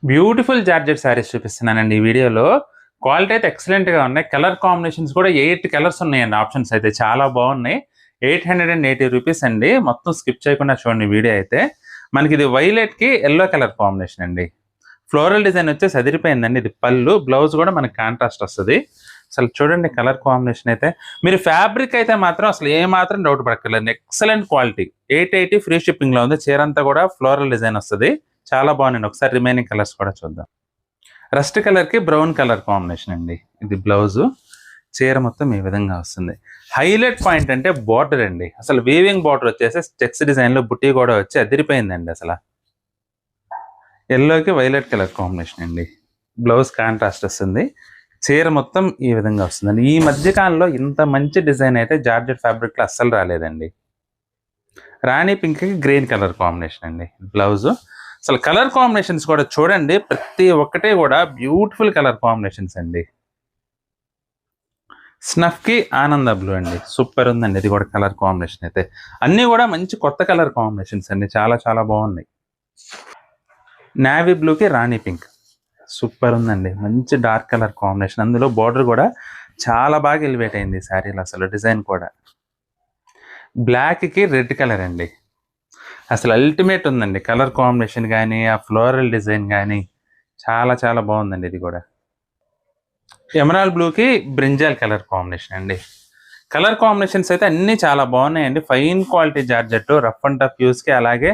Beautiful georgette saris చూపిస్తున్నానండి ఈ వీడియోలో. క్వాలిటీ అయితే ఎక్సలెంట్‌గా ఉన్నాయి. కలర్ కాంబినేషన్స్ కూడా 8 కలర్స్ ఉన్నాయండి. ఆప్షన్స్ అయితే చాలా బాగున్నాయి. రూ. 880 అండి. మొత్తం స్కిప్ చేయకుండా చూడండి వీడియో అయితే. మనకిది వైలెట్‌కి యెల్లో కలర్ కాంబినేషన్ అండి. ఫ్లోరల్ డిజైన్ వచ్చేసి అదిరిపోయిందండి. ఇది పళ్ళు, బ్లౌజ్ కూడా మనకి కాంట్రాస్ట్ వస్తది. అసలు చూడండి కలర్ కాంబినేషన్ అయితే. మీరు ఫ్యాబ్రిక్ అయితే మాత్రం అసలు ఏమాత్రం డౌట్ పడక్కర్లేదు. Excellent quality. 880 ఫ్రీ షిప్పింగ్‌లో ఉంది. చీరంతా కూడా ఫ్లోరల్ డిజైన్ వస్తది. చాలా బాగున్నాయండి. ఒకసారి రిమైనింగ్ కలర్స్ కూడా చూద్దాం. రస్ట్ కలర్‌కి బ్రౌన్ కలర్ కాంబినేషన్ అండి. ఇది బ్లౌజు. చీర మొత్తం ఈ విధంగా వస్తుంది. హైలైట్ పాయింట్ అంటే బోర్డర్ అండి. అసలు వీవింగ్ బోర్డర్ వచ్చేసి చెక్స్ డిజైన్‌లో బుట్టి కూడా వచ్చి అదిరిపోయిందండి అసల. యెల్లోకి వైలెట్ కలర్ కాంబినేషన్ అండి. బ్లౌజ్ కాంట్రాస్ట్ వస్తుంది. చీర మొత్తం ఈ విధంగా వస్తుందండి. ఈ మధ్య కాలంలో ఇంత మంచి డిజైన్ అయితే జార్జెట్ ఫ్యాబ్రిక్‌లో అస్సలు రాలేదండి. రాణి పింక్‌కి గ్రీన్ కలర్ కాంబినేషన్ అండి. బ్లౌజు. అసలు కలర్ కాంబినేషన్స్ కూడా చూడండి. ప్రతి ఒక్కటి కూడా బ్యూటిఫుల్ కలర్ కాంబినేషన్స్ అండి. స్నఫ్‌కి ఆనంద బ్లూ అండి. సూపర్ ఉందండి ఇది కూడా కలర్ కాంబినేషన్ అయితే. అన్నీ కూడా మంచి కొత్త కలర్ కాంబినేషన్స్ అండి. చాలా చాలా బాగున్నాయి. నేవీ బ్లూకి రాణి పింక్. సూపర్ ఉందండి. మంచి డార్క్ కలర్ కాంబినేషన్. అందులో బోర్డర్ కూడా చాలా బాగా ఎలివేట్ అయింది ఈ శారీలో అసలు డిజైన్ కూడా. బ్లాక్‌కి రెడ్ కలర్ అండి. అసలు అల్టిమేట్ ఉందండి. కలర్ కాంబినేషన్ గానీ, ఆ ఫ్లోరల్ డిజైన్ గానీ చాలా చాలా బాగుందండి ఇది కూడా. ఎమరాల్డ్ బ్లూకి బ్రింజాల్ కలర్ కాంబినేషన్ అండి. కలర్ కాంబినేషన్స్ అయితే అన్నీ చాలా బాగున్నాయండి. Fine quality georgette rough and tough యూస్‌కి అలాగే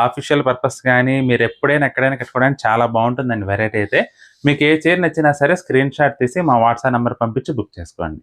ఆఫీషియల్ పర్పస్ కానీ మీరు ఎప్పుడైనా ఎక్కడైనా కట్టుకోవడానికి చాలా బాగుంటుందండి వెరైటీ అయితే. మీకు ఏ చీర నచ్చినా సరే స్క్రీన్ షాట్ తీసి మా వాట్సాప్ నంబర్ పంపించి బుక్ చేసుకోండి.